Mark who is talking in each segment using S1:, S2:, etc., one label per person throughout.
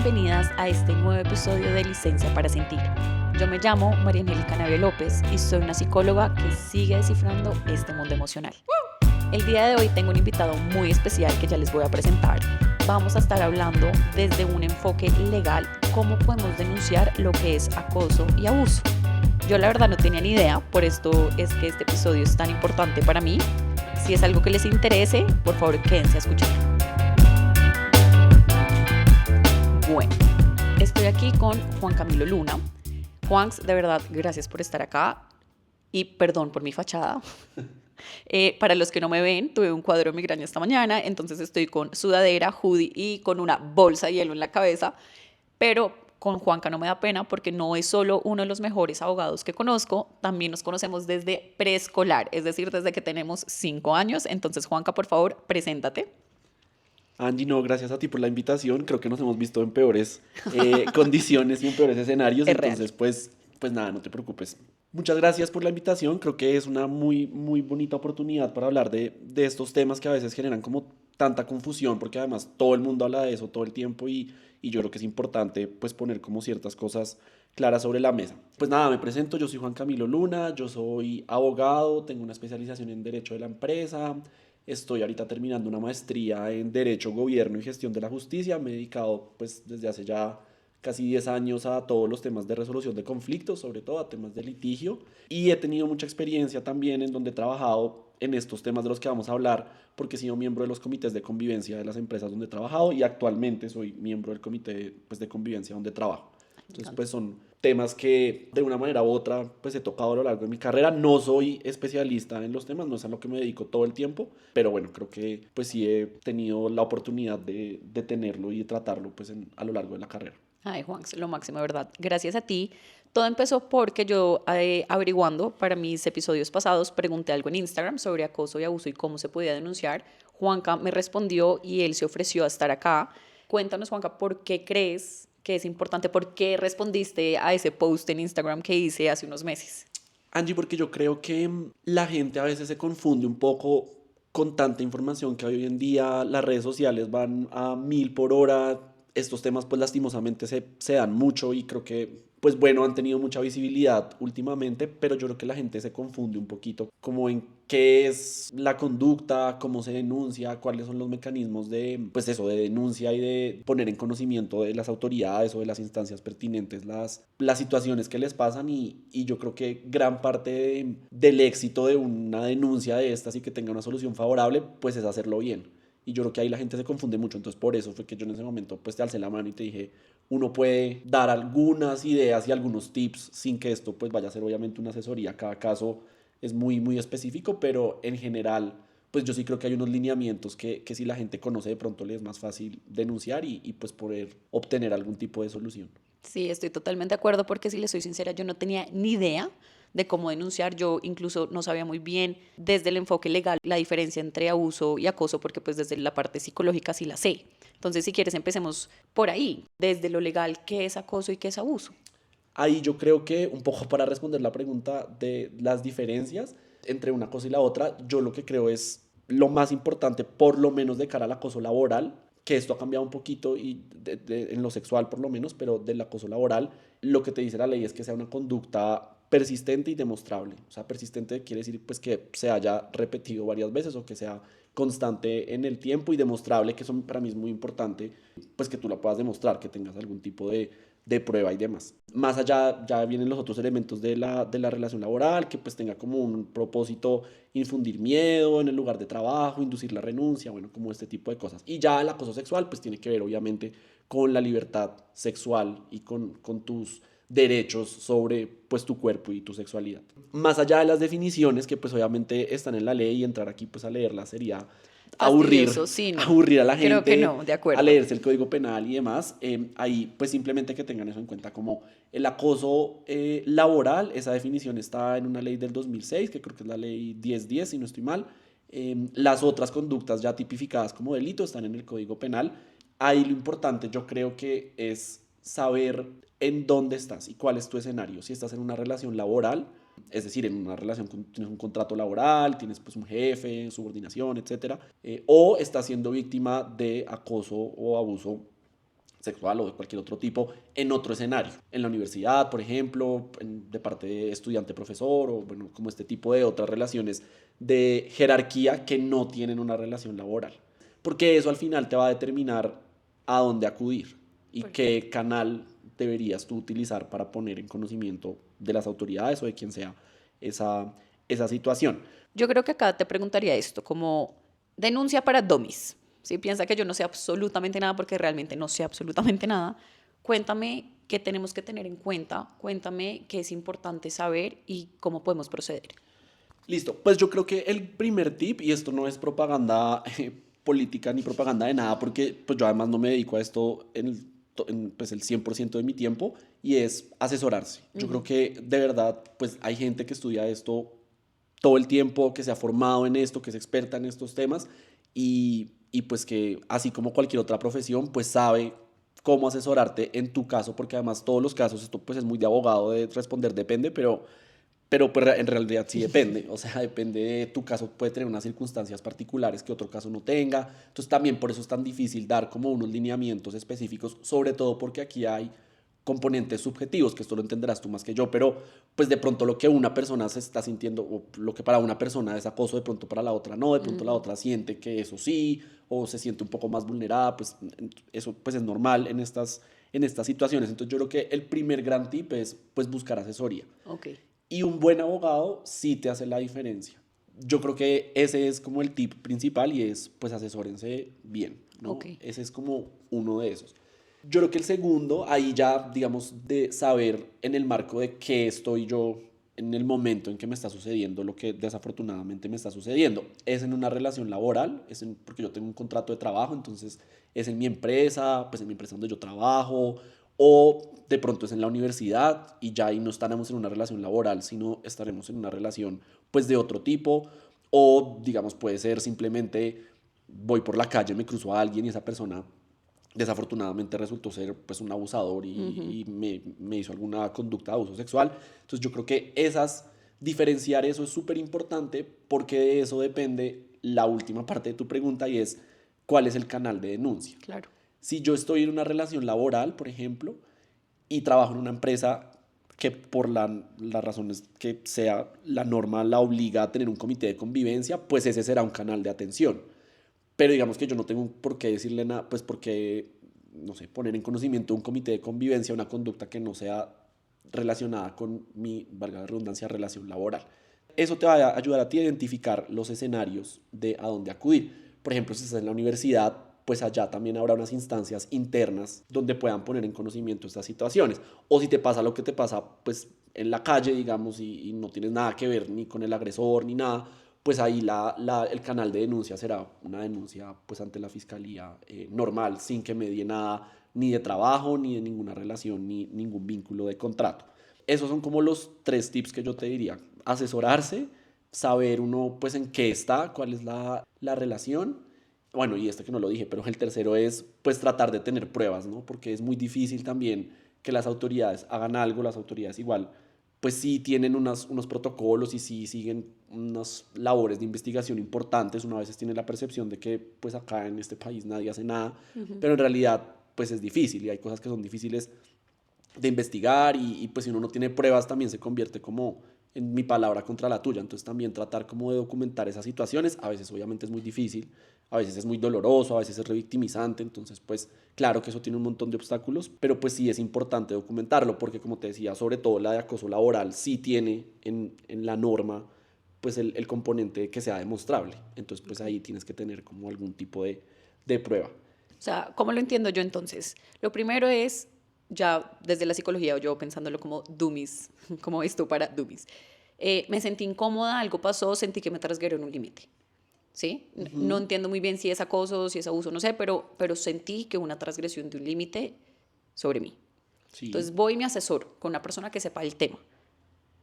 S1: bienvenidas a este nuevo episodio de Licencia para Sentir. Yo me llamo María Angélica Navia López y soy una psicóloga que sigue descifrando este mundo emocional. El día de hoy tengo un invitado muy especial que ya les voy a presentar. Vamos a estar hablando desde un enfoque legal cómo podemos denunciar lo que es acoso y abuso. Yo la verdad no tenía ni idea, por esto es que este episodio es tan importante para mí. Si es algo que les interese, por favor quédense a escuchar. Bueno, estoy aquí con Juan Camilo Luna. Juans, de verdad, gracias por estar acá y perdón por mi fachada. Para los que no me ven, tuve un cuadro de migraña esta mañana, entonces estoy con sudadera, hoodie y con una bolsa de hielo en la cabeza, pero con Juanca no me da pena porque no es solo uno de los mejores abogados que conozco, también nos conocemos desde preescolar, es decir, desde que tenemos 5 años. Entonces, Juanca, por favor, preséntate.
S2: Angie, no, gracias a ti por la invitación. Creo que nos hemos visto en peores condiciones y en peores escenarios.
S1: Es real.
S2: Entonces, pues nada, no te preocupes. Muchas gracias por la invitación. Creo que es una muy bonita oportunidad para hablar de estos temas que a veces generan como tanta confusión, porque además todo el mundo habla de eso todo el tiempo y yo creo que es importante pues poner como ciertas cosas claras sobre la mesa. Pues nada, me presento, yo soy Juan Camilo Luna, yo soy abogado, tengo una especialización en Derecho de la Empresa. Estoy ahorita terminando una maestría en Derecho, Gobierno y Gestión de la Justicia. Me he dedicado pues desde hace ya casi 10 años a todos los temas de resolución de conflictos, sobre todo a temas de litigio. Y he tenido mucha experiencia también en donde he trabajado en estos temas de los que vamos a hablar, porque he sido miembro de los comités de convivencia de las empresas donde he trabajado y actualmente soy miembro del comité pues, de convivencia donde trabajo. Entonces, pues son temas que de una manera u otra pues he tocado a lo largo de mi carrera. No soy especialista en los temas, no es a lo que me dedico todo el tiempo, pero bueno, creo que pues sí he tenido la oportunidad de tenerlo y de tratarlo pues a lo largo de la carrera.
S1: Ay, Juan, lo máximo, de verdad. Gracias a ti. Todo empezó porque yo, averiguando para mis episodios pasados, pregunté algo en Instagram sobre acoso y abuso y cómo se podía denunciar. Juanca me respondió y él se ofreció a estar acá. Cuéntanos, Juanca, ¿por qué crees que es importante? ¿Por qué respondiste a ese post en Instagram que hice hace unos meses?
S2: Angie, porque yo creo que la gente a veces se confunde un poco con tanta información que hoy en día las redes sociales van a 1000 por hora. Estos temas pues lastimosamente se dan mucho y creo que pues bueno han tenido mucha visibilidad últimamente, pero yo creo que la gente se confunde un poquito como en qué es la conducta, cómo se denuncia, cuáles son los mecanismos de pues eso, de denuncia y de poner en conocimiento de las autoridades o de las instancias pertinentes las situaciones que les pasan y yo creo que gran parte del éxito de una denuncia de estas y que tenga una solución favorable pues es hacerlo bien. Y yo creo que ahí la gente se confunde mucho, entonces por eso fue que yo en ese momento pues te alcé la mano y te dije, uno puede dar algunas ideas y algunos tips sin que esto pues vaya a ser obviamente una asesoría, cada caso es muy específico, pero en general pues yo sí creo que hay unos lineamientos que si la gente conoce de pronto le es más fácil denunciar y pues poder obtener algún tipo de solución.
S1: Sí, estoy totalmente de acuerdo porque si le soy sincera, yo no tenía ni idea de cómo denunciar. Yo incluso no sabía muy bien desde el enfoque legal la diferencia entre abuso y acoso, porque pues desde la parte psicológica sí la sé. Entonces, si quieres, empecemos por ahí, desde lo legal, ¿qué es acoso y qué es abuso?
S2: Ahí yo creo que un poco para responder la pregunta de las diferencias entre una cosa y la otra, yo lo que creo es lo más importante, por lo menos de cara al acoso laboral, que esto ha cambiado un poquito y en lo sexual por lo menos, pero del acoso laboral, lo que te dice la ley es que sea una conducta persistente y demostrable. O sea, persistente quiere decir pues que se haya repetido varias veces o que sea constante en el tiempo y demostrable, que eso para mí es muy importante, pues que tú la puedas demostrar, que tengas algún tipo de prueba y demás. Más allá ya vienen los otros elementos de la relación laboral, que pues tenga como un propósito infundir miedo en el lugar de trabajo, inducir la renuncia, bueno, como este tipo de cosas. Y ya el acoso sexual pues tiene que ver obviamente con la libertad sexual y con tus derechos sobre pues tu cuerpo y tu sexualidad. Más allá de las definiciones que pues obviamente están en la ley y entrar aquí pues a leerlas sería
S1: Fastidioso, sí, no.
S2: aburrir a la
S1: Creo que
S2: gente
S1: no, de
S2: a
S1: acuerdo.
S2: leerse el código penal y demás. Ahí pues simplemente que tengan eso en cuenta como el acoso laboral, esa definición está en una ley del 2006 que creo que es la ley 1010 si no estoy mal. Las otras conductas ya tipificadas como delito están en el código penal. Ahí lo importante yo creo que es saber en dónde estás y cuál es tu escenario. Si estás en una relación laboral, es decir, en una relación, tienes un contrato laboral, tienes pues un jefe, subordinación, etcétera, o estás siendo víctima de acoso o abuso sexual o de cualquier otro tipo en otro escenario. En la universidad, por ejemplo, de parte de estudiante-profesor o bueno, como este tipo de otras relaciones de jerarquía que no tienen una relación laboral. Porque eso al final te va a determinar a dónde acudir y qué canal deberías tú utilizar para poner en conocimiento de las autoridades o de quien sea esa situación.
S1: Yo creo que acá te preguntaría esto, como denuncia para dummies. Si piensa que yo no sé absolutamente nada porque realmente no sé absolutamente nada, cuéntame qué tenemos que tener en cuenta, cuéntame qué es importante saber y cómo podemos proceder.
S2: Listo, pues yo creo que el primer tip, y esto no es propaganda política ni propaganda de nada, porque pues yo además no me dedico a esto pues el 100% de mi tiempo, y es asesorarse. Yo creo que de verdad pues hay gente que estudia esto todo el tiempo, que se ha formado en esto, que es experta en estos temas, y pues que así como cualquier otra profesión, pues sabe cómo asesorarte en tu caso, porque además todos los casos, esto pues es muy de abogado de responder depende, pero pues en realidad sí depende, o sea, depende de tu caso, puede tener unas circunstancias particulares que otro caso no tenga, entonces también por eso es tan difícil dar como unos lineamientos específicos, sobre todo porque aquí hay componentes subjetivos, que esto lo entenderás tú más que yo, pero pues de pronto lo que una persona se está sintiendo, o lo que para una persona es acoso, de pronto para la otra no, de pronto la otra siente que eso sí, o se siente un poco más vulnerada, pues eso pues es normal en estas situaciones, entonces yo creo que el primer gran tip es pues buscar asesoría.
S1: Ok,
S2: Y un buen abogado sí te hace la diferencia. Yo creo que ese es como el tip principal y es, pues, asesórense bien, ¿no?
S1: ok.
S2: Ese es como uno de esos. Yo creo que el segundo, ahí ya, digamos, de saber en el marco de qué estoy yo en el momento en que me está sucediendo lo que desafortunadamente me está sucediendo. Es en una relación laboral, porque yo tengo un contrato de trabajo, entonces es en mi empresa, pues en mi empresa donde yo trabajo, o de pronto es en la universidad y ya ahí no estaremos en una relación laboral, sino estaremos en una relación pues de otro tipo, o digamos puede ser simplemente voy por la calle, me cruzo a alguien y esa persona desafortunadamente resultó ser pues un abusador y me hizo alguna conducta de abuso sexual. Entonces yo creo que diferenciar eso es súper importante porque de eso depende la última parte de tu pregunta y es cuál es el canal de denuncia.
S1: Claro.
S2: Si yo estoy en una relación laboral, por ejemplo, y trabajo en una empresa que por las razones que sea la norma la obliga a tener un comité de convivencia, pues ese será un canal de atención. Pero digamos que yo no tengo por qué decirle nada, pues porque, no sé, poner en conocimiento de un comité de convivencia una conducta que no sea relacionada con mi, valga la redundancia, relación laboral. Eso te va a ayudar a ti a identificar los escenarios de a dónde acudir. Por ejemplo, si estás en la universidad, pues allá también habrá unas instancias internas donde puedan poner en conocimiento estas situaciones. O si te pasa lo que te pasa, pues en la calle, digamos, y no tienes nada que ver ni con el agresor ni nada, pues ahí el canal de denuncia será una denuncia pues ante la fiscalía normal, sin que medie nada ni de trabajo, ni de ninguna relación, ni ningún vínculo de contrato. Esos son como los tres tips que yo te diría. Asesorarse, saber uno pues en qué está, cuál es la relación. Bueno, y este que no lo dije, pero el tercero es pues tratar de tener pruebas, ¿no? Porque es muy difícil también que las autoridades hagan algo, las autoridades igual pues sí tienen unos protocolos y sí siguen unas labores de investigación importantes. Una vez tiene la percepción de que pues acá en este país nadie hace nada, pero en realidad pues es difícil y hay cosas que son difíciles de investigar y pues si uno no tiene pruebas también se convierte como en mi palabra contra la tuya, entonces también tratar como de documentar esas situaciones, a veces obviamente es muy difícil, a veces es muy doloroso, a veces es revictimizante, entonces pues claro que eso tiene un montón de obstáculos, pero pues sí es importante documentarlo porque como te decía, sobre todo la de acoso laboral sí tiene en la norma pues el componente que sea demostrable, entonces pues ahí tienes que tener como algún tipo de prueba.
S1: O sea, ¿cómo lo entiendo yo entonces? Lo primero es, ya desde la psicología o yo pensándolo como dummies, como esto para dummies. Me sentí incómoda, algo pasó, sentí que me transgredieron un límite. ¿Sí? No entiendo muy bien si es acoso, si es abuso, no sé, pero sentí que una transgresión de un límite sobre mí.
S2: Sí.
S1: Entonces voy y me asesoro con una persona que sepa el tema.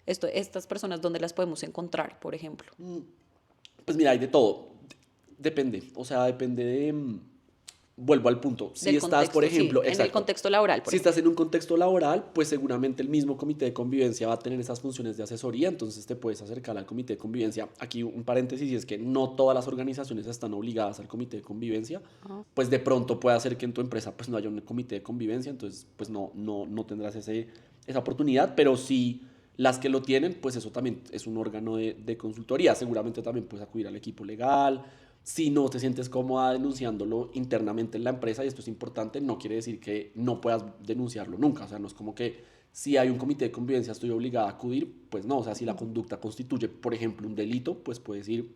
S1: Estas personas, ¿dónde las podemos encontrar, por ejemplo?
S2: Pues mira, hay de todo. Depende, o sea, depende vuelvo al punto. Si
S1: del
S2: estás, por
S1: contexto, sí,
S2: ejemplo,
S1: en el
S2: exacto,
S1: contexto laboral, por
S2: si estás
S1: ejemplo.
S2: en un contexto laboral, pues seguramente el mismo comité de convivencia va a tener esas funciones de asesoría, entonces te puedes acercar al comité de convivencia. Aquí un paréntesis, y es que no todas las organizaciones están obligadas al comité de convivencia,
S1: Ah,
S2: pues de pronto puede hacer que en tu empresa pues no haya un comité de convivencia, entonces pues no tendrás esa oportunidad, pero sí las que lo tienen, pues eso también es un órgano de consultoría, seguramente también puedes acudir al equipo legal. Si no te sientes cómoda denunciándolo internamente en la empresa, y esto es importante, no quiere decir que no puedas denunciarlo nunca. O sea, no es como que si hay un comité de convivencia estoy obligada a acudir, pues no. O sea, si la conducta constituye, por ejemplo, un delito, pues puedes ir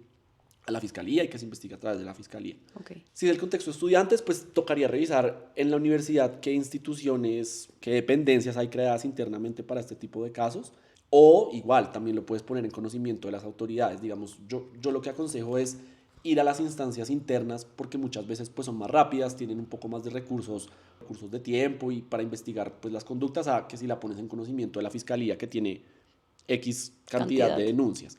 S2: a la fiscalía y que se investigue a través de la fiscalía.
S1: ok.
S2: Si es el contexto de estudiantes, pues tocaría revisar en la universidad qué instituciones, qué dependencias hay creadas internamente para este tipo de casos. O igual, también lo puedes poner en conocimiento de las autoridades. Digamos, yo lo que aconsejo es ir a las instancias internas porque muchas veces pues, son más rápidas, tienen un poco más de recursos de tiempo y para investigar pues, las conductas, a que si la pones en conocimiento de la fiscalía que tiene X cantidad de
S1: Cantidad.
S2: denuncias.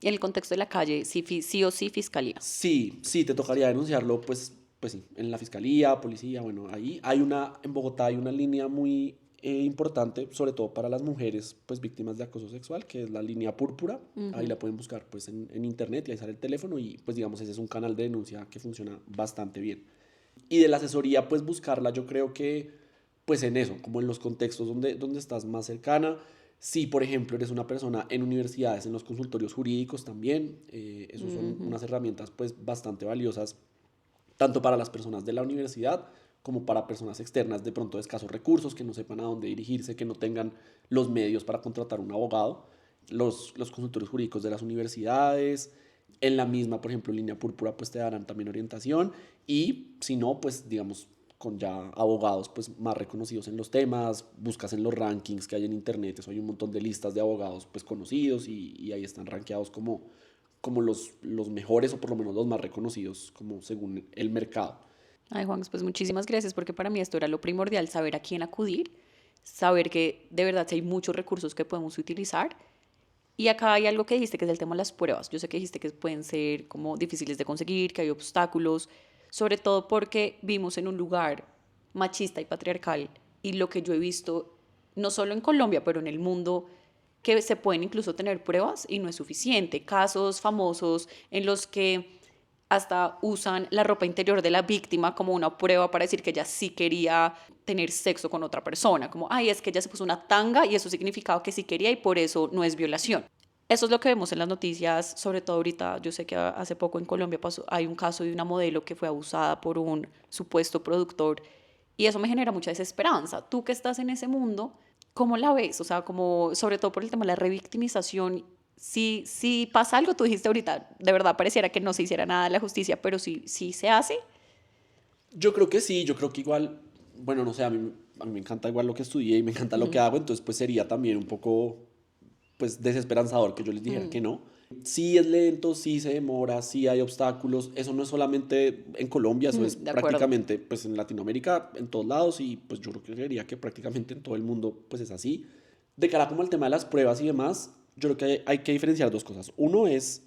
S1: Y en el contexto de la calle, sí, sí o sí fiscalía.
S2: Sí, te tocaría denunciarlo, pues sí, en la fiscalía, policía, bueno, ahí hay en Bogotá hay una línea muy importante, sobre todo para las mujeres, pues víctimas de acoso sexual, que es la línea púrpura. Ahí la pueden buscar pues en internet y ahí sale el teléfono y pues digamos ese es un canal de denuncia que funciona bastante bien. Y de la asesoría, pues buscarla, yo creo que pues en eso, como en los contextos donde estás más cercana. Si, por ejemplo, eres una persona en universidades, en los consultorios jurídicos también, esos son unas herramientas pues bastante valiosas, tanto para las personas de la universidad como para personas externas de pronto de escasos recursos, que no sepan a dónde dirigirse, que no tengan los medios para contratar un abogado. Los consultorios jurídicos de las universidades, en la misma, por ejemplo, línea púrpura, pues te darán también orientación y si no, pues digamos, con ya abogados pues más reconocidos en los temas, buscas en los rankings que hay en internet, eso hay un montón de listas de abogados pues conocidos y ahí están rankeados como los mejores o por lo menos los más reconocidos como según el mercado.
S1: Ay, Juan, pues muchísimas gracias porque para mí esto era lo primordial, saber a quién acudir, saber que de verdad sí hay muchos recursos que podemos utilizar. Y acá hay algo que dijiste que es el tema de las pruebas. Yo sé que dijiste que pueden ser como difíciles de conseguir, que hay obstáculos, sobre todo porque vimos en un lugar machista y patriarcal y lo que yo he visto, no solo en Colombia, pero en el mundo, que se pueden incluso tener pruebas y no es suficiente. Casos famosos en los que hasta usan la ropa interior de la víctima como una prueba para decir que ella sí quería tener sexo con otra persona, como, ay, es que ella se puso una tanga y eso significaba que sí quería y por eso no es violación. Eso es lo que vemos en las noticias, sobre todo ahorita. Yo sé que hace poco en Colombia hay un caso de una modelo que fue abusada por un supuesto productor y eso me genera mucha desesperanza. Tú que estás en ese mundo, ¿cómo la ves? O sea, como sobre todo por el tema de la revictimización. Si pasa algo, tú dijiste ahorita, de verdad pareciera que no se hiciera nada de la justicia, pero si se hace,
S2: Yo creo que sí, yo creo que igual, bueno, no sé, a mí me encanta igual lo que estudié y me encanta lo que hago, entonces pues sería también un poco pues desesperanzador que yo les dijera que no. Sí es lento, sí se demora, sí hay obstáculos, eso no es solamente en Colombia, eso es
S1: de acuerdo.
S2: prácticamente pues en Latinoamérica, en todos lados y pues yo creo que diría que prácticamente en todo el mundo pues es así. De cara como al tema de las pruebas y demás, yo creo que hay que diferenciar dos cosas. Uno es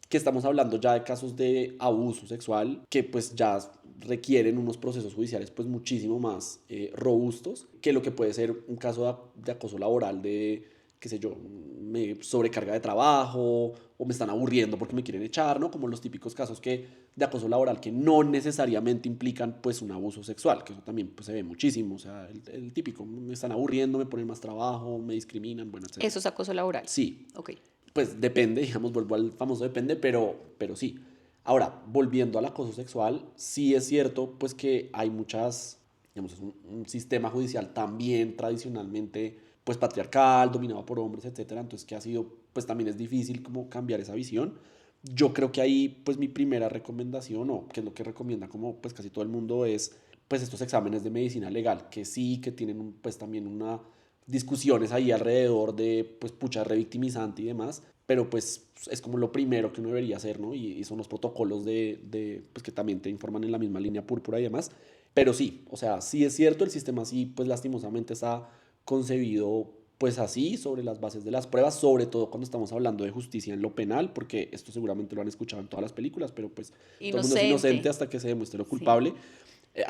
S2: que estamos hablando ya de casos de abuso sexual que pues ya requieren unos procesos judiciales pues muchísimo más robustos que lo que puede ser un caso de acoso laboral de, qué sé yo, me sobrecarga de trabajo o me están aburriendo porque me quieren echar, ¿no? Como los típicos casos de acoso laboral que no necesariamente implican pues un abuso sexual, que eso también pues, se ve muchísimo, o sea, el típico, me están aburriendo, me ponen más trabajo, me discriminan, bueno, etcétera.
S1: Eso es acoso laboral.
S2: Sí,
S1: Ok.
S2: pues depende, digamos, vuelvo al famoso depende, pero sí. Ahora, volviendo al acoso sexual, sí es cierto, pues que hay muchas, digamos, es un sistema judicial también tradicionalmente, pues patriarcal, dominado por hombres, etcétera, entonces que ha sido, pues también es difícil como cambiar esa visión. Yo creo que ahí, pues mi primera recomendación, o que es lo que recomienda como pues casi todo el mundo, es pues estos exámenes de medicina legal, que sí, que tienen pues también una discusiones ahí alrededor de, pues, pucha, revictimizante y demás, pero pues es como lo primero que uno debería hacer, ¿no? Y son los protocolos pues, que también te informan en la misma línea púrpura y demás. Pero sí, o sea, sí es cierto, el sistema sí, pues lastimosamente está concebido pues así, sobre las bases de las pruebas, sobre todo cuando estamos hablando de justicia en lo penal, porque esto seguramente lo han escuchado en todas las películas, pero pues todo el mundo es inocente
S1: Inocente.
S2: hasta que se demuestre lo
S1: Sí.
S2: culpable.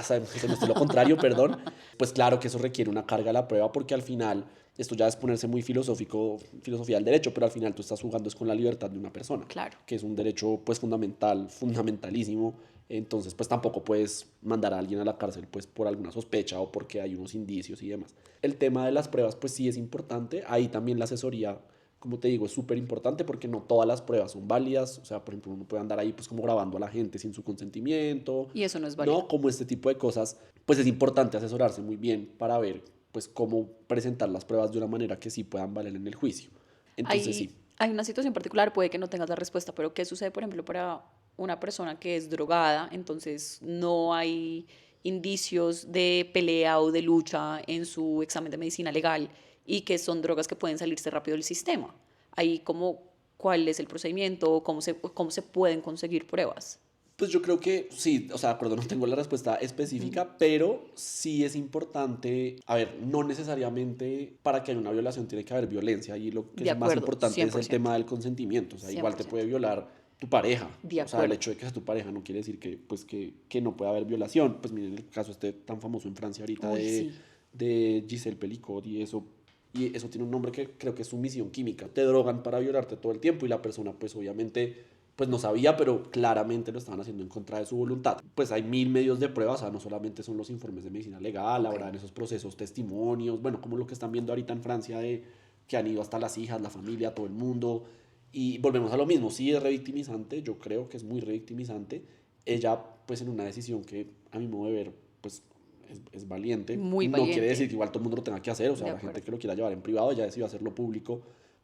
S2: Sabemos que se muestre lo contrario, perdón, pues claro que eso requiere una carga a la prueba porque al final, esto ya es ponerse muy filosófico, filosofía del derecho, pero al final tú estás jugando es con la libertad de una persona,
S1: Claro.
S2: que es un derecho pues fundamental, fundamentalísimo. Entonces pues tampoco puedes mandar a alguien a la cárcel pues por alguna sospecha o porque hay unos indicios y demás. El tema de las pruebas pues sí es importante, ahí también la asesoría, como te digo, es súper importante porque no todas las pruebas son válidas. O sea, por ejemplo, uno puede andar ahí pues como grabando a la gente sin su consentimiento,
S1: Y eso no es válido.
S2: ¿no? Como este tipo de cosas, pues es importante asesorarse muy bien para ver pues cómo presentar las pruebas de una manera que sí puedan valer en el juicio. Entonces sí.
S1: Hay una situación particular, puede que no tengas la respuesta, pero ¿qué sucede, por ejemplo, para una persona que es drogada? Entonces no hay indicios de pelea o de lucha en su examen de medicina legal y que son drogas que pueden salirse rápido del sistema. Ahí como, ¿cuál es el procedimiento? Cómo se pueden conseguir pruebas?
S2: Pues yo creo que sí, o sea, de acuerdo, no tengo la respuesta específica, pero sí es importante, a ver, no necesariamente para que haya una violación tiene que haber violencia y lo que
S1: De
S2: es más
S1: acuerdo,
S2: importante es el
S1: 100%.
S2: tema del consentimiento, o sea, igual te
S1: 100%.
S2: puede violar tu pareja,
S1: De
S2: o sea, el
S1: acuerdo.
S2: hecho de que sea tu pareja no quiere decir que, pues, que no pueda haber violación, pues miren el caso este tan famoso en Francia ahorita
S1: Uy, sí.
S2: de Giselle Pelicot y eso tiene un nombre que creo que es sumisión química, te drogan para violarte todo el tiempo y la persona pues obviamente pues no sabía, pero claramente lo estaban haciendo en contra de su voluntad. Pues hay mil medios de prueba, o sea, no solamente son los informes de medicina legal,
S1: Ok.
S2: habrá en esos procesos testimonios, bueno, como lo que están viendo ahorita en Francia de que han ido hasta las hijas, la familia, todo el mundo. Y volvemos a lo mismo, sí es revictimizante, yo creo que es muy revictimizante. Ella, pues en una decisión que a mi modo de ver, pues es valiente.
S1: Muy
S2: No quiere
S1: valiente.
S2: decir que igual todo el mundo lo tenga que hacer, o sea,
S1: De
S2: la gente
S1: acuerdo.
S2: que lo quiera llevar en privado ya decidió hacerlo público.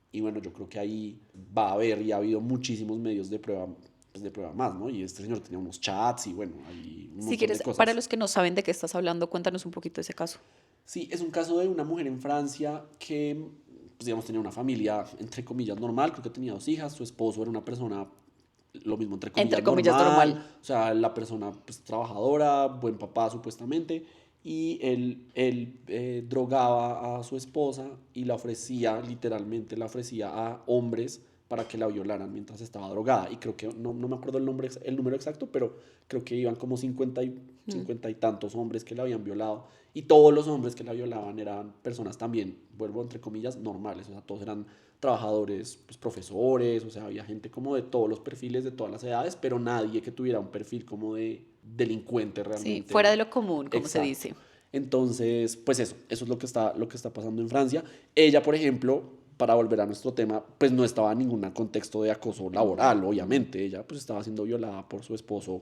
S2: Y bueno, yo creo que ahí va a haber y ha habido muchísimos medios de prueba, pues de prueba más, ¿no? Y este señor tenía unos chats y bueno, hay un
S1: Si
S2: montón de
S1: quieres, para
S2: cosas.
S1: los que no saben de qué estás hablando, cuéntanos un poquito de ese caso.
S2: Sí, es un caso de una mujer en Francia que, pues digamos, tenía una familia, entre comillas, normal, creo que tenía dos hijas, su esposo era una persona, lo mismo, entre comillas,
S1: Entre comillas, normal.
S2: normal, o sea, la persona, pues, trabajadora, buen papá, supuestamente, y él drogaba a su esposa y la ofrecía, literalmente, la ofrecía a hombres para que la violaran mientras estaba drogada. Y creo que, no me acuerdo el número exacto, pero creo que iban como 50 y tantos hombres que la habían violado. Y todos los hombres que la violaban eran personas también, vuelvo entre comillas, normales. O sea, todos eran trabajadores, pues, profesores, o sea, había gente como de todos los perfiles, de todas las edades, pero nadie que tuviera un perfil como de delincuente
S1: Sí,
S2: realmente.
S1: fuera de lo común, como se
S2: Exacto.
S1: dice.
S2: Entonces, pues eso es lo que está pasando en Francia. Ella, por ejemplo, para volver a nuestro tema, pues no estaba en ningún contexto de acoso laboral, obviamente. Ella pues estaba siendo violada por su esposo,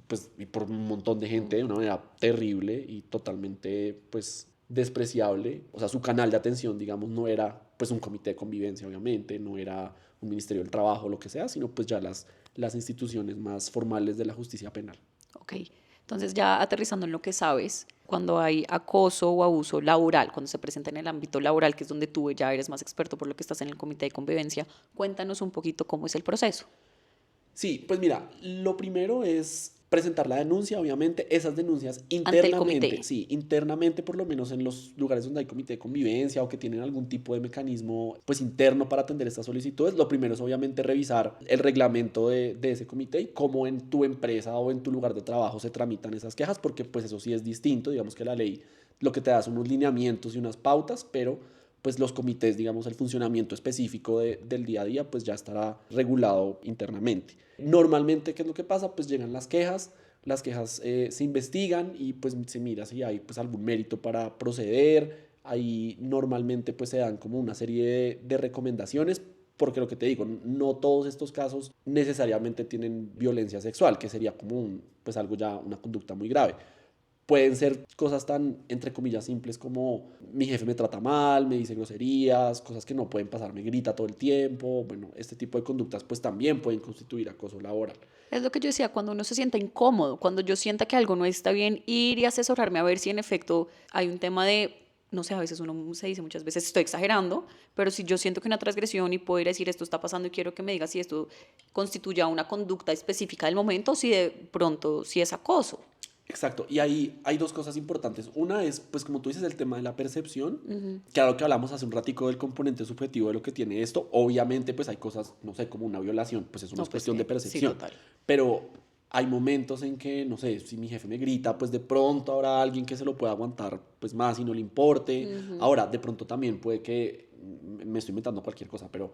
S2: pues, y por un montón de gente de una manera terrible y totalmente, pues, despreciable. O sea, su canal de atención, digamos, no era pues un comité de convivencia, obviamente, no era un ministerio del trabajo, lo que sea, sino pues ya las instituciones más formales de la justicia penal.
S1: Ok. Entonces, ya aterrizando en lo que sabes, cuando hay acoso o abuso laboral, cuando se presenta en el ámbito laboral, que es donde tú ya eres más experto por lo que estás en el comité de convivencia, cuéntanos un poquito cómo es el proceso.
S2: Sí, pues mira, lo primero es presentar la denuncia, obviamente, esas denuncias
S1: Ante el
S2: internamente,
S1: comité.
S2: sí, internamente por lo menos en los lugares donde hay comité de convivencia o que tienen algún tipo de mecanismo pues interno para atender estas solicitudes, lo primero es obviamente revisar el reglamento de ese comité y cómo en tu empresa o en tu lugar de trabajo se tramitan esas quejas, porque pues eso sí es distinto, digamos que la ley lo que te da son unos lineamientos y unas pautas, pero pues los comités, digamos, el funcionamiento específico del día a día, pues ya estará regulado internamente. Normalmente, ¿qué es lo que pasa? Pues llegan las quejas se investigan y pues se mira si hay pues algún mérito para proceder. Ahí normalmente pues se dan como una serie de recomendaciones, porque lo que te digo, no todos estos casos necesariamente tienen violencia sexual, que sería como pues algo ya, una conducta muy grave. Pueden ser cosas tan, entre comillas, simples como mi jefe me trata mal, me dice groserías, cosas que no pueden pasar, me grita todo el tiempo. Bueno, este tipo de conductas pues también pueden constituir acoso laboral.
S1: Es lo que yo decía, cuando uno se sienta incómodo, cuando yo sienta que algo no está bien, ir y asesorarme a ver si en efecto hay un tema de, no sé, a veces uno se dice muchas veces, estoy exagerando, pero si yo siento que una transgresión y puedo ir a decir esto está pasando y quiero que me diga si esto constituya una conducta específica del momento, o si de pronto, si es acoso.
S2: Exacto, y ahí hay dos cosas importantes. Una es, pues como tú dices, el tema de la percepción. Claro que hablamos hace un ratico del componente subjetivo de lo que tiene esto. Obviamente, pues hay cosas, no sé, como una violación, pues eso no
S1: No,
S2: es
S1: pues
S2: cuestión de
S1: sí,
S2: percepción.
S1: total.
S2: Pero Hay momentos en que, no sé, si mi jefe me grita, pues de pronto habrá alguien que se lo pueda aguantar pues más y no le importe. Ahora, de pronto también puede que, me estoy inventando cualquier cosa, pero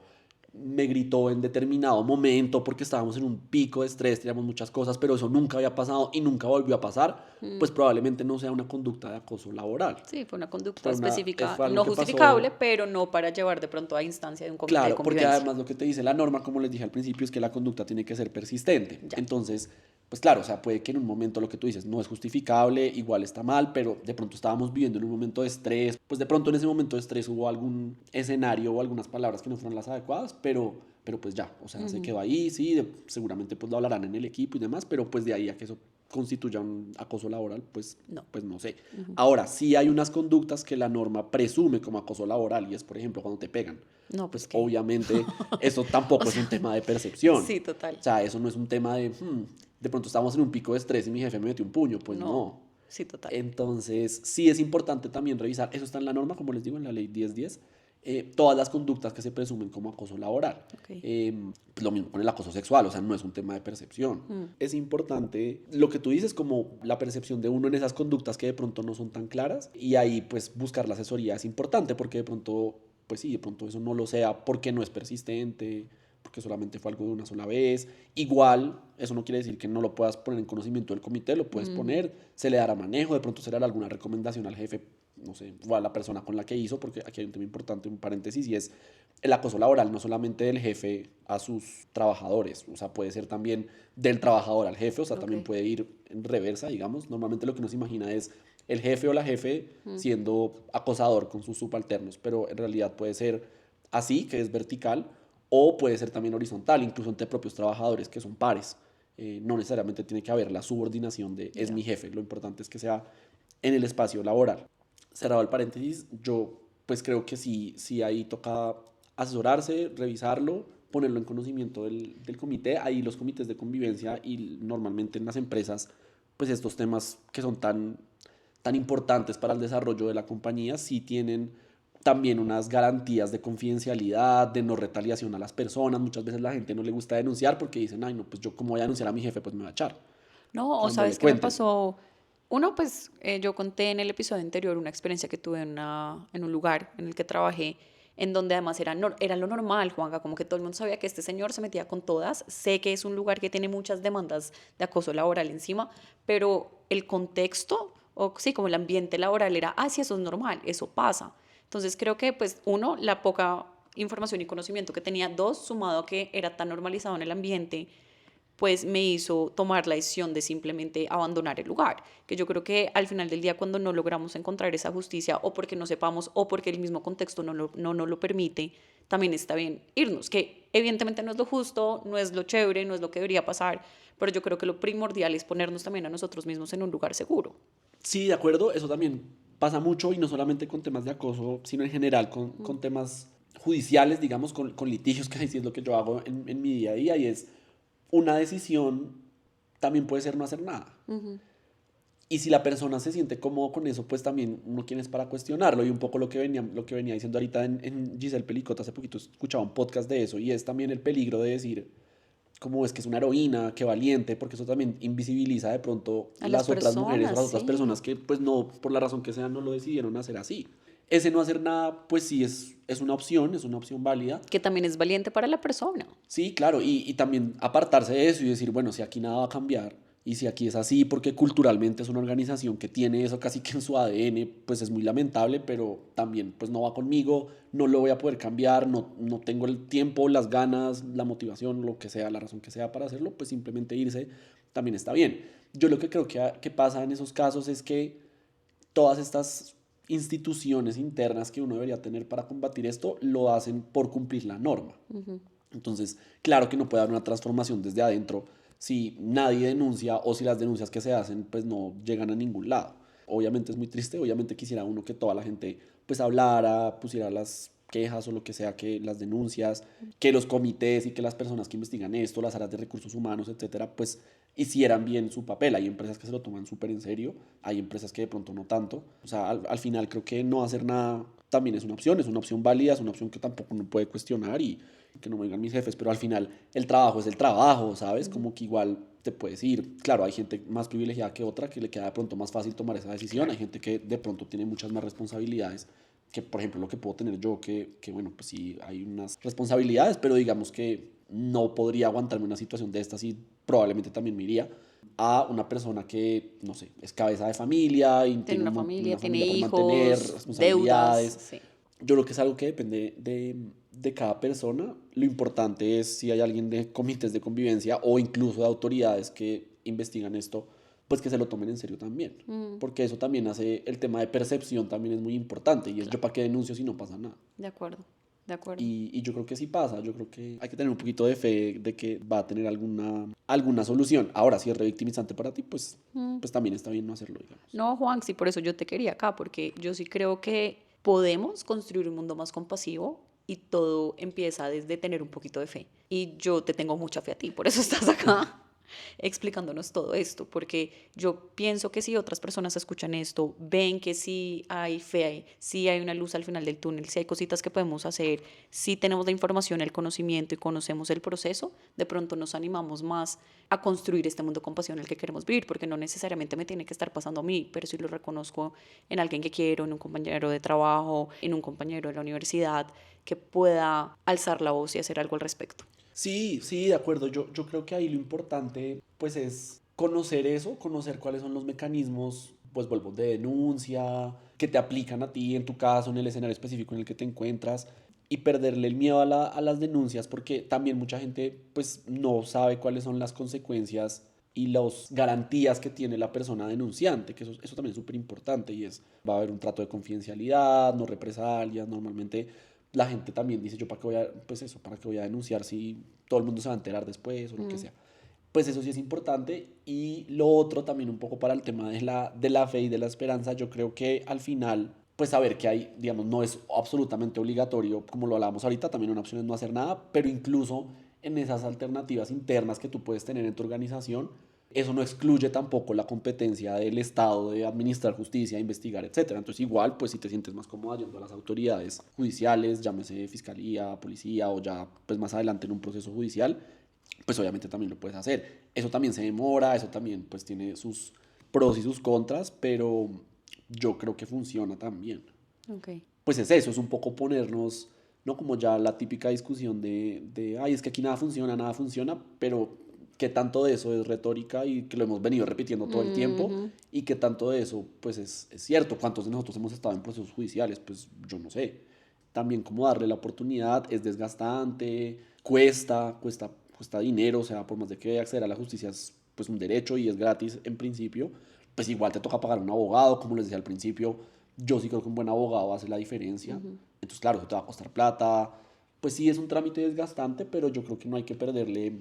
S2: me gritó en determinado momento porque estábamos en un pico de estrés, teníamos muchas cosas, pero eso nunca había pasado y nunca volvió a pasar, pues probablemente no sea una conducta de acoso laboral.
S1: Sí, fue una conducta
S2: Fue,
S1: específica,
S2: fue algo
S1: no
S2: que
S1: justificable,
S2: pasó.
S1: pero no para llevar de pronto a instancia de un comité de
S2: Claro, porque
S1: convivencia.
S2: además lo que te dice la norma, como les dije al principio, es que la conducta tiene que ser persistente.
S1: Ya.
S2: Entonces, pues claro, o sea, puede que en un momento lo que tú dices no es justificable, igual está mal, pero de pronto estábamos viviendo en un momento de estrés, pues de pronto en ese momento de estrés hubo algún escenario o algunas palabras que no fueron las adecuadas, pero pues ya, o sea, se quedó ahí, sí, seguramente pues lo hablarán en el equipo y demás, pero pues de ahí a que eso constituya un acoso laboral,
S1: No.
S2: pues no sé. Ahora, sí hay unas conductas que la norma presume como acoso laboral y es, por ejemplo, cuando te pegan.
S1: No, pues
S2: Pues
S1: qué.
S2: obviamente eso
S1: O
S2: tampoco es un
S1: sea,
S2: tema de percepción.
S1: sí, total.
S2: O sea, eso no es un tema de pronto estamos en un pico de estrés y mi jefe me metió un puño, pues
S1: No,
S2: no.
S1: sí, total.
S2: Entonces, sí es importante también revisar, eso está en la norma, como les digo, en la ley 1010, todas las conductas que se presumen como acoso laboral.
S1: Ok.
S2: Pues lo mismo con el acoso sexual, o sea, no es un tema de percepción. Es importante lo que tú dices, como la percepción de uno en esas conductas que de pronto no son tan claras, y ahí pues buscar la asesoría es importante porque de pronto, pues sí, de pronto eso no lo sea porque no es persistente, porque solamente fue algo de una sola vez. Igual, eso no quiere decir que no lo puedas poner en conocimiento del comité, lo puedes poner, se le dará manejo, de pronto se le dará alguna recomendación al jefe, no sé, o a la persona con la que hizo, porque aquí hay un tema importante, un paréntesis, y es el acoso laboral, no solamente del jefe a sus trabajadores, o sea, puede ser también del trabajador al jefe, o sea, también
S1: Ok.
S2: puede ir en reversa, digamos. Normalmente lo que uno se imagina es el jefe o la jefe siendo acosador con sus subalternos, pero en realidad puede ser así, que es vertical, o puede ser también horizontal, incluso entre propios trabajadores que son pares. No necesariamente tiene que haber la subordinación de es
S1: Ya.
S2: mi jefe, lo importante es que sea en el espacio laboral. Cerrado el paréntesis, yo pues creo que sí ahí toca asesorarse, revisarlo, ponerlo en conocimiento del comité. Ahí los comités de convivencia y normalmente en las empresas, pues estos temas que son tan importantes para el desarrollo de la compañía, sí tienen también unas garantías de confidencialidad, de no retaliación a las personas. Muchas veces la gente no le gusta denunciar porque dicen, ay, no, pues yo como voy a denunciar a mi jefe, pues me va a echar.
S1: No, o
S2: Cuando le
S1: sabes qué me
S2: cuenten.
S1: pasó. Uno, pues yo conté en el episodio anterior una experiencia que tuve en un lugar en el que trabajé, en donde además era lo normal, Juanca, como que todo el mundo sabía que este señor se metía con todas. Sé que es un lugar que tiene muchas demandas de acoso laboral encima, pero el contexto, o sí, como el ambiente laboral era, ah, sí, eso es normal, eso pasa. Entonces creo que, pues, uno, la poca información y conocimiento que tenía; dos, sumado a que era tan normalizado en el ambiente, pues me hizo tomar la decisión de simplemente abandonar el lugar. Que yo creo que al final del día, cuando no logramos encontrar esa justicia, o porque no sepamos, o porque el mismo contexto no nos lo permite, también está bien irnos, que evidentemente no es lo justo, no es lo chévere, no es lo que debería pasar, pero yo creo que lo primordial es ponernos también a nosotros mismos en un lugar seguro.
S2: Sí, de acuerdo, eso también pasa mucho y no solamente con temas de acoso, sino en general con temas judiciales, digamos, con litigios, que así es lo que yo hago en mi día a día y es una decisión también puede ser no hacer nada. Y si la persona se siente cómodo con eso, pues también uno quién es para cuestionarlo. Y un poco lo que venía diciendo ahorita en Giselle Pelicot, hace poquito escuchaba un podcast de eso, y es también el peligro de decir, como es que es una heroína, qué valiente, porque eso también invisibiliza de pronto
S1: A las
S2: las otras mujeres o
S1: personas,
S2: las otras
S1: sí.
S2: personas que pues no, por la razón que sea, no lo decidieron hacer así. Ese no hacer nada, pues sí es una opción válida.
S1: Que también es valiente para la persona.
S2: Sí, claro, y también apartarse de eso y decir, bueno, si aquí nada va a cambiar y si aquí es así, porque culturalmente es una organización que tiene eso casi que en su ADN, pues es muy lamentable, pero también pues no va conmigo, no lo voy a poder cambiar, no tengo el tiempo, las ganas, la motivación, lo que sea, la razón que sea para hacerlo, pues simplemente irse también está bien. Yo lo que creo que pasa en esos casos es que todas estas instituciones internas que uno debería tener para combatir esto lo hacen por cumplir la norma. Entonces, claro que no puede haber una transformación desde adentro si nadie denuncia o si las denuncias que se hacen pues no llegan a ningún lado. Obviamente es muy triste, obviamente quisiera uno que toda la gente pues hablara, pusiera las quejas o lo que sea, que las denuncias, que los comités y que las personas que investigan esto, las áreas de recursos humanos, etcétera, pues hicieran bien su papel. Hay empresas que se lo toman súper en serio, hay empresas que de pronto no tanto. O sea, al final creo que no hacer nada también es una opción válida, es una opción que tampoco uno puede cuestionar y que no me digan mis jefes, pero al final el trabajo es el trabajo, ¿sabes? Como que igual te puedes ir. Claro, hay gente más privilegiada que otra que le queda de pronto más fácil tomar esa decisión,
S1: Claro.
S2: hay gente que de pronto tiene muchas más responsabilidades que, por ejemplo, lo que puedo tener yo, que bueno, pues sí hay unas responsabilidades, pero digamos que no podría aguantarme una situación de estas y probablemente también me iría a una persona que, no sé, es cabeza de familia y
S1: Tiene
S2: tiene
S1: una familia,
S2: una
S1: tiene
S2: familia por mantener,
S1: hijos, deudas,
S2: responsabilidades.
S1: sí.
S2: Yo creo que es algo que depende de cada persona. Lo importante es si hay alguien de comités de convivencia o incluso de autoridades que investigan esto, pues que se lo tomen en serio también.
S1: Mm,
S2: Porque eso también hace, el tema de percepción también es muy importante y es yo
S1: claro,
S2: para qué denuncio si no pasa nada.
S1: de acuerdo, de acuerdo.
S2: Y yo creo que sí pasa, yo creo que hay que tener un poquito de fe de que va a tener alguna solución. Ahora, si es revictimizante para ti, pues,
S1: Mm.
S2: pues también está bien no hacerlo, digamos.
S1: No, Juan, sí, por eso yo te quería acá, porque yo sí creo que podemos construir un mundo más compasivo y todo empieza desde tener un poquito de fe. Y yo te tengo mucha fe a ti, por eso estás acá explicándonos todo esto, porque yo pienso que si otras personas escuchan esto, ven que sí hay fe, sí hay una luz al final del túnel, sí hay cositas que podemos hacer, sí tenemos la información, el conocimiento y conocemos el proceso, de pronto nos animamos más a construir este mundo compasivo en el que queremos vivir, porque no necesariamente me tiene que estar pasando a mí, pero si lo reconozco en alguien que quiero, en un compañero de trabajo, en un compañero de la universidad, que pueda alzar la voz y hacer algo al respecto.
S2: Sí, sí, de acuerdo. Yo creo que ahí lo importante, pues, es conocer eso, conocer cuáles son los mecanismos, pues, vuelvo, de denuncia, que te aplican a ti, en tu caso, en el escenario específico en el que te encuentras, y perderle el miedo a las denuncias, porque también mucha gente, pues, no sabe cuáles son las consecuencias y las garantías que tiene la persona denunciante, que eso también es súper importante, y es, va a haber un trato de confidencialidad, no represalias, normalmente la gente también dice, yo para qué voy a, pues eso, para qué voy a denunciar si todo el mundo se va a enterar después o lo que
S1: Mm,
S2: sea. Pues eso sí es importante. Y lo otro también un poco para el tema de la fe y de la esperanza, yo creo que al final, pues saber que hay, digamos, no es absolutamente obligatorio, como lo hablábamos ahorita, también una opción es no hacer nada, pero incluso en esas alternativas internas que tú puedes tener en tu organización, eso no excluye tampoco la competencia del Estado de administrar justicia, investigar, etcétera. Entonces, igual, pues si te sientes más cómodo yendo a las autoridades judiciales, llámese fiscalía, policía o ya pues más adelante en un proceso judicial, pues obviamente también lo puedes hacer. Eso también se demora, eso también pues tiene sus pros y sus contras, pero yo creo que funciona también.
S1: ok.
S2: Pues es eso, es un poco ponernos, no como ya la típica discusión ay, es que aquí nada funciona, pero qué tanto de eso es retórica y que lo hemos venido repitiendo todo el tiempo
S1: Ujú.
S2: y qué tanto de eso pues es cierto. ¿Cuántos de nosotros hemos estado en procesos judiciales? Pues yo no sé. También como darle la oportunidad es desgastante, cuesta dinero, o sea, por más de que acceder a la justicia es pues un derecho y es gratis en principio, pues igual te toca pagar un abogado, como les decía al principio, yo sí creo que un buen abogado hace la diferencia. Entonces, claro, eso te va a costar plata. Pues sí, es un trámite desgastante, pero yo creo que no hay que perderle,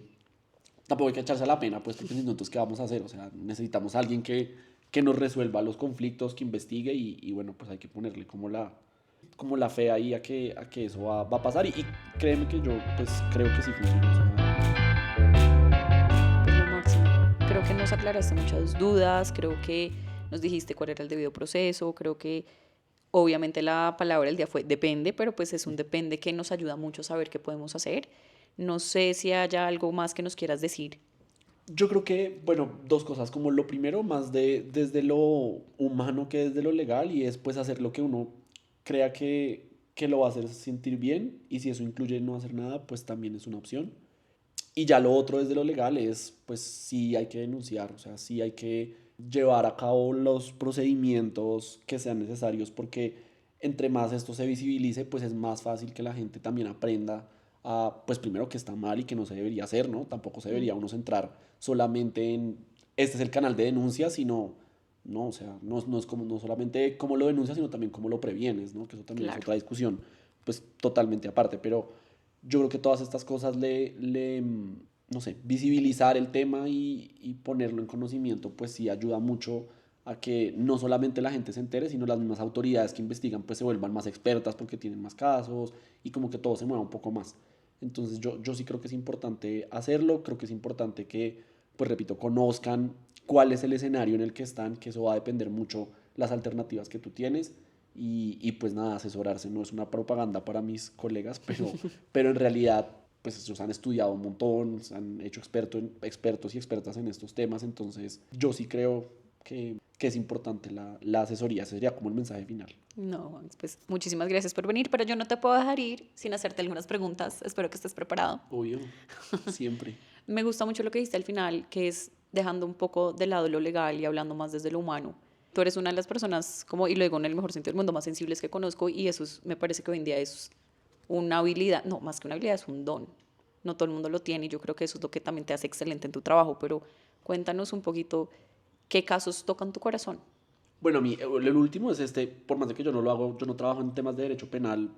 S2: tampoco hay que echarse a la pena, pues porque si no, entonces, ¿qué vamos a hacer? O sea, necesitamos a alguien que nos resuelva los conflictos, que investigue y bueno, pues hay que ponerle como la fe ahí a que eso va a pasar. Y créeme que yo, pues creo que sí funciona. O sea,
S1: Pues lo máximo. Creo que nos aclaraste muchas dudas, creo que nos dijiste cuál era el debido proceso, creo que obviamente la palabra del día fue depende, pero pues es un depende que nos ayuda mucho a saber qué podemos hacer. No sé si haya algo más que nos quieras decir.
S2: yo creo que, bueno, dos cosas, como lo primero, más desde lo humano que desde lo legal, y es pues hacer lo que uno crea que lo va a hacer sentir bien, y si eso incluye no hacer nada, pues también es una opción. Y ya lo otro desde lo legal es, pues sí hay que denunciar, o sea, sí hay que llevar a cabo los procedimientos que sean necesarios, porque entre más esto se visibilice, pues es más fácil que la gente también aprenda a, pues primero que está mal y que no se debería hacer, ¿no? Tampoco se
S1: Mm,
S2: debería uno centrar solamente en, este es el canal de denuncia, sino, no, o sea, no es como, no solamente cómo lo denuncias, sino también cómo lo previenes, ¿no? Que eso también es
S1: claro.
S2: otra discusión, pues totalmente aparte, pero yo creo que todas estas cosas no sé, visibilizar el tema y ponerlo en conocimiento, pues sí ayuda mucho a que no solamente la gente se entere, sino las mismas autoridades que investigan pues se vuelvan más expertas porque tienen más casos y como que todo se mueva un poco más. Entonces yo sí creo que es importante hacerlo, creo que es importante que, pues repito, conozcan cuál es el escenario en el que están, que eso va a depender mucho las alternativas que tú tienes y pues nada, asesorarse no es una propaganda para mis colegas, pero en realidad pues ellos han estudiado un montón, se han hecho expertos y expertas en estos temas, entonces yo sí creo que es importante la asesoría, ese sería como el mensaje final.
S1: No, Juan, pues muchísimas gracias por venir, pero yo no te puedo dejar ir sin hacerte algunas preguntas. Espero que estés preparado.
S2: Obvio, siempre.
S1: Me gusta mucho lo que dijiste al final, que es dejando un poco de lado lo legal y hablando más desde lo humano. Tú eres una de las personas, como, y lo digo en el mejor sentido del mundo, más sensibles que conozco, y eso me parece que hoy en día es una habilidad, no, más que una habilidad, es un don. No todo el mundo lo tiene y yo creo que eso es lo que también te hace excelente en tu trabajo, pero cuéntanos un poquito qué casos tocan tu corazón.
S2: Bueno, el último es por más de que yo no lo hago, yo no trabajo en temas de derecho penal,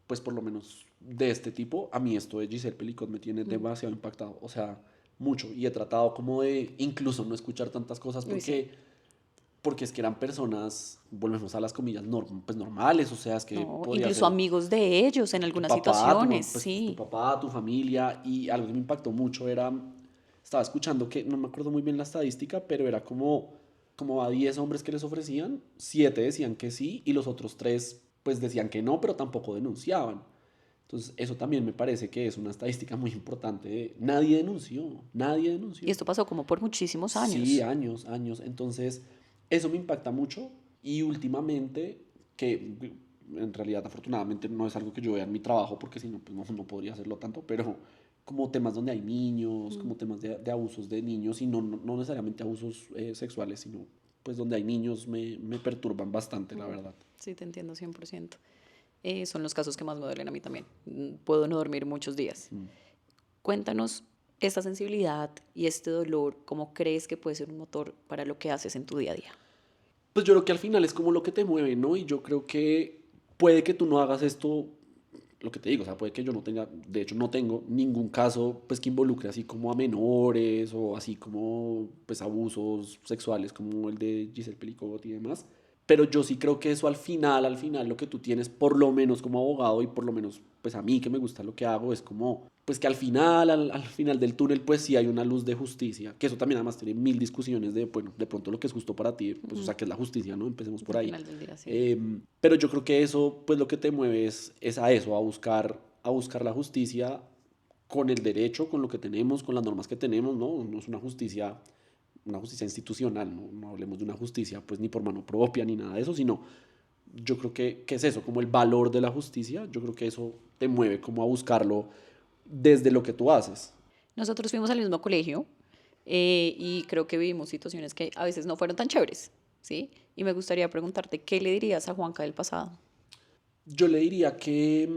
S2: pues por lo menos de este tipo, a mí esto de Giselle Pelicot me tiene demasiado impactado, o sea, mucho, y he tratado como de incluso no escuchar tantas cosas
S1: Uy, sí.
S2: porque es que eran personas, volvemos a las comillas, pues normales, o sea, es que
S1: No,
S2: podría
S1: incluso
S2: ser
S1: amigos de ellos en
S2: tu
S1: algunas
S2: papá,
S1: situaciones,
S2: pues, tu
S1: sí.
S2: papá, tu familia, y algo que me impactó mucho era, estaba escuchando que, no me acuerdo muy bien la estadística, pero era como a 10 hombres que les ofrecían, 7 decían que sí, y los otros 3 pues decían que no, pero tampoco denunciaban. Entonces, eso también me parece que es una estadística muy importante. Nadie denunció, nadie
S1: Y
S2: denunció.
S1: esto pasó como por muchísimos
S2: Sí,
S1: años.
S2: años, años. Entonces, eso me impacta mucho y últimamente, que en realidad afortunadamente no es algo que yo vea en mi trabajo, porque si no, pues no podría hacerlo tanto, pero como temas donde hay niños, como temas de abusos de niños, y no necesariamente abusos sexuales, sino pues donde hay niños me perturban bastante, la
S1: Mm,
S2: verdad.
S1: sí, te entiendo 100%. Son los casos que más me duelen a mí también. Puedo no dormir muchos días.
S2: Mm.
S1: Cuéntanos esta sensibilidad y este dolor, ¿cómo crees que puede ser un motor para lo que haces en tu día a día?
S2: Pues yo creo que al final es como lo que te mueve, ¿no? Y yo creo que puede que tú no hagas esto, lo que te digo, o sea, puede que yo no tenga, de hecho no tengo ningún caso pues que involucre así como a menores o así como pues abusos sexuales como el de Giselle Pelicot y demás. Pero yo sí creo que eso al final lo que tú tienes por lo menos como abogado y por lo menos pues a mí que me gusta lo que hago es como pues que al final del túnel pues sí hay una luz de justicia, que eso también además tiene mil discusiones de, bueno, de pronto lo que es justo para ti, pues o sea, que es la justicia, ¿no? Empecemos por
S1: Al
S2: ahí.
S1: final del día, sí.
S2: Pero yo creo que eso, pues lo que te mueve es a eso, a buscar la justicia con el derecho, con lo que tenemos, con las normas que tenemos, ¿no? No es una justicia institucional, no hablemos de una justicia pues ni por mano propia ni nada de eso, sino yo creo que es eso, como el valor de la justicia, yo creo que eso te mueve como a buscarlo desde lo que tú haces.
S1: Nosotros fuimos al mismo colegio y creo que vivimos situaciones que a veces no fueron tan chéveres, ¿sí? Y me gustaría preguntarte, ¿qué le dirías a Juanca del pasado?
S2: Yo le diría que,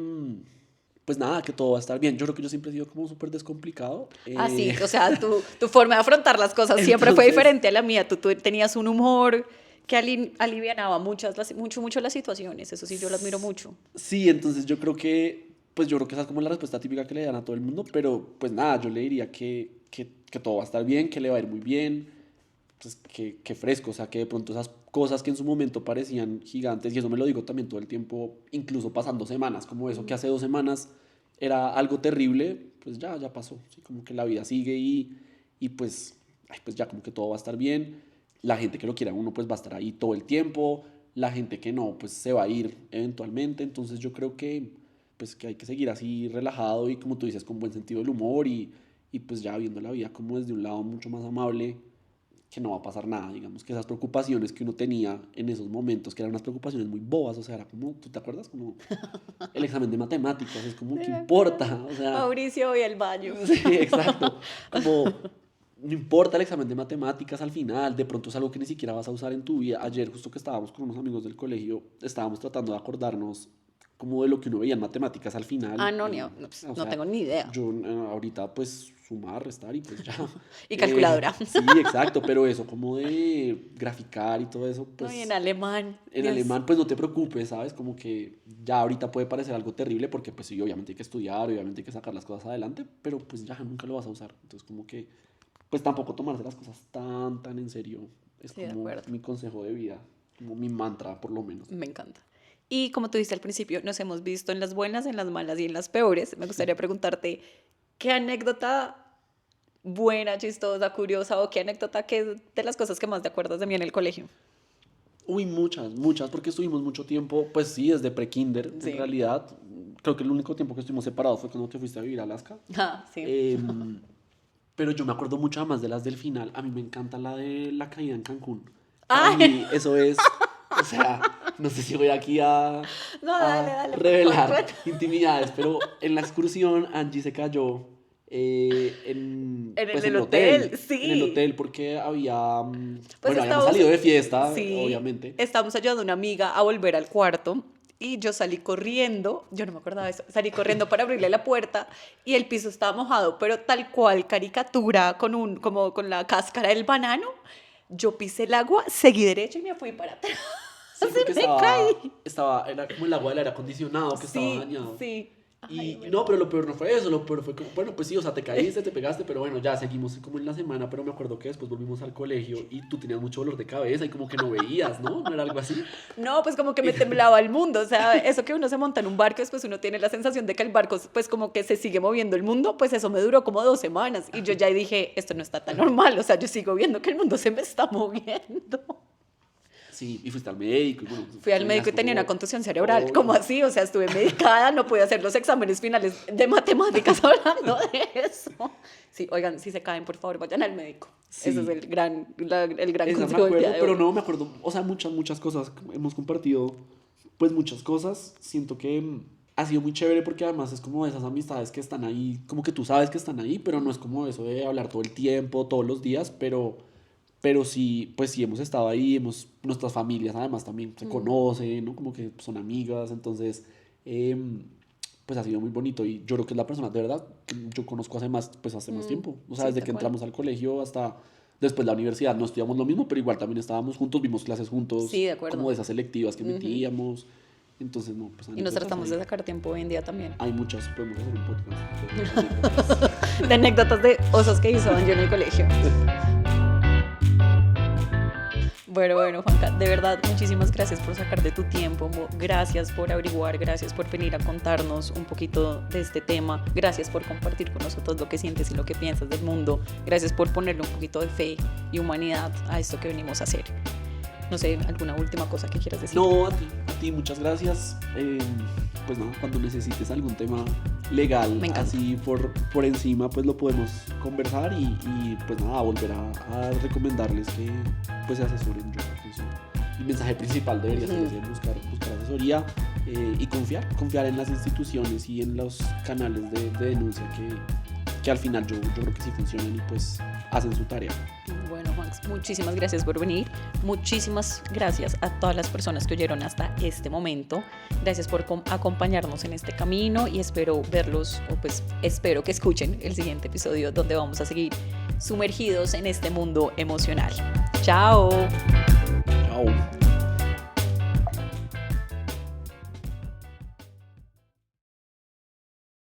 S2: pues nada, que todo va a estar bien. Yo creo que yo siempre he sido como súper descomplicado.
S1: Ah, sí, o sea, tu forma de afrontar las cosas siempre fue
S2: Entonces,
S1: diferente a la mía. Tú tenías un humor que alivianaba mucho las situaciones. Eso sí, yo lo admiro mucho.
S2: sí, entonces pues yo creo que esa es como la respuesta típica que le dan a todo el mundo, pero pues nada, yo le diría que todo va a estar bien, que le va a ir muy bien, pues que fresco, o sea, que de pronto esas cosas que en su momento parecían gigantes, y eso me lo digo también todo el tiempo, incluso pasando semanas, como eso que hace 2 semanas era algo terrible, pues ya pasó, ¿sí? Como que la vida sigue y pues, ay, pues ya como que todo va a estar bien, la gente que lo quiera a uno pues va a estar ahí todo el tiempo, la gente que no pues se va a ir eventualmente, entonces yo creo que pues que hay que seguir así relajado y como tú dices con buen sentido del humor y pues ya viendo la vida como desde un lado mucho más amable, que no va a pasar nada, digamos que esas preocupaciones que uno tenía en esos momentos, que eran unas preocupaciones muy bobas, o sea, era como, ¿tú te acuerdas? Como el examen de matemáticas, es como,
S1: Sí,
S2: ¿qué
S1: me acuerdo.
S2: importa? O sea,
S1: Mauricio, voy al baño.
S2: sí, exacto, como, no importa el examen de matemáticas al final, de pronto es algo que ni siquiera vas a usar en tu vida. Ayer, justo que estábamos con unos amigos del colegio, estábamos tratando de acordarnos como de lo que uno veía en matemáticas al final.
S1: Ah, no, no, pues,
S2: O
S1: no
S2: sea,
S1: tengo ni idea.
S2: yo ahorita pues sumar, restar y pues ya.
S1: Y calculadora.
S2: Sí, exacto, pero eso como de graficar y todo eso,
S1: No, y en
S2: pues
S1: alemán.
S2: en
S1: Dios.
S2: alemán pues no te preocupes, ¿sabes? Como que ya ahorita puede parecer algo terrible porque pues sí, obviamente hay que estudiar, obviamente hay que sacar las cosas adelante, pero pues ya nunca lo vas a usar. Entonces como que pues tampoco tomarse las cosas tan en serio. Es
S1: Sí, de
S2: como
S1: acuerdo.
S2: mi consejo de vida, como mi mantra por lo menos.
S1: Me encanta. Y como tú dijiste al principio, nos hemos visto en las buenas, en las malas y en las peores. Me gustaría preguntarte, ¿qué anécdota buena, chistosa, curiosa o qué anécdota que es de las cosas que más te acuerdas de mí en el colegio?
S2: Uy, muchas, porque estuvimos mucho tiempo, pues sí, desde pre-kinder,
S1: Sí.
S2: en realidad. Creo que el único tiempo que estuvimos separados fue cuando te fuiste a vivir a Alaska.
S1: Ah, sí.
S2: Pero yo me acuerdo mucho más de las del final. A mí me encanta la de la caída en Cancún.
S1: Ay.
S2: Para mí eso es, o sea, no sé si voy aquí
S1: No,
S2: a
S1: dale, por
S2: revelar
S1: favor.
S2: intimidades, pero en la excursión Angie se cayó en
S1: En
S2: pues,
S1: el
S2: el
S1: hotel, sí.
S2: En el hotel porque había,
S1: Pues
S2: bueno, habíamos
S1: estábamos-
S2: salido de fiesta,
S1: Sí,
S2: obviamente.
S1: estábamos ayudando a una amiga a volver al cuarto y yo salí corriendo, yo no me acordaba de eso, salí corriendo para abrirle la puerta y el piso estaba mojado, pero tal cual caricatura como con la cáscara del banano. Yo pisé el agua, seguí derecho y me fui para atrás.
S2: Sí, porque
S1: me caí.
S2: era como el agua del aire acondicionado que estaba dañado.
S1: Sí. Ay,
S2: Y no, pero lo peor no fue eso, lo peor fue como, bueno, pues sí, o sea, te caíste, te pegaste, pero bueno, ya seguimos como en la semana, pero me acuerdo que después volvimos al colegio y tú tenías mucho dolor de cabeza y como que no veías, ¿no? ¿No era algo así?
S1: No, pues como que me temblaba el mundo, o sea, eso que uno se monta en un barco, después uno tiene la sensación de que el barco, pues como que se sigue moviendo el mundo, pues eso me duró como 2 semanas y yo ya dije, esto no está tan normal, o sea, yo sigo viendo que el mundo se me está moviendo.
S2: Sí, y fuiste al médico. Y bueno,
S1: Fui al médico y
S2: tenías
S1: tenía
S2: como-
S1: una contusión cerebral,
S2: Obvio.
S1: como así, o sea, estuve medicada, no pude hacer los exámenes finales de matemáticas hablando de eso. Sí, oigan, si se caen, por favor, vayan al médico.
S2: Sí.
S1: Ese es el gran
S2: Esa me
S1: consejo del
S2: acuerdo,
S1: día de
S2: pero
S1: hoy.
S2: no me acuerdo, o sea, muchas cosas, hemos compartido, pues muchas cosas, siento que ha sido muy chévere porque además es como esas amistades que están ahí, como que tú sabes que están ahí, pero no es como eso de hablar todo el tiempo, todos los días, pero sí, pues sí hemos estado ahí, nuestras familias además también se conocen, ¿no? Como que son amigas, entonces, pues ha sido muy bonito y yo creo que es la persona de verdad que yo conozco hace más tiempo, o sea,
S1: Sí,
S2: desde
S1: tal
S2: que
S1: cual.
S2: entramos al colegio hasta después la universidad, no estudiamos lo mismo, pero igual también estábamos juntos, vimos clases juntos,
S1: Sí, de acuerdo.
S2: como de esas selectivas que metíamos, entonces no, pues
S1: Y nos
S2: anécdotas
S1: tratamos
S2: hay-
S1: de sacar tiempo hoy en día también.
S2: Hay muchas, podemos hacer un podcast.
S1: De anécdotas de osos que hizo yo en el colegio. Bueno, Juanca, de verdad, muchísimas gracias por sacar de tu tiempo, gracias por averiguar, gracias por venir a contarnos un poquito de este tema, gracias por compartir con nosotros lo que sientes y lo que piensas del mundo, gracias por ponerle un poquito de fe y humanidad a esto que venimos a hacer. No sé, ¿alguna última cosa que quieras decir?
S2: No, a ti, muchas gracias. Pues nada, cuando necesites algún tema legal,
S1: Me encanta.
S2: así por encima, pues lo podemos conversar y pues nada, volver a recomendarles que pues se asesoren. Yo creo que eso, el mensaje principal debería ser ese, buscar asesoría y confiar en las instituciones y en los canales de denuncia que al final yo creo que sí funcionan y pues hacen su tarea.
S1: Bueno, Juan, muchísimas gracias por venir. Muchísimas gracias a todas las personas que oyeron hasta este momento. Gracias por acompañarnos en este camino y espero verlos, o pues espero que escuchen el siguiente episodio donde vamos a seguir sumergidos en este mundo emocional. Chao.
S2: Chao.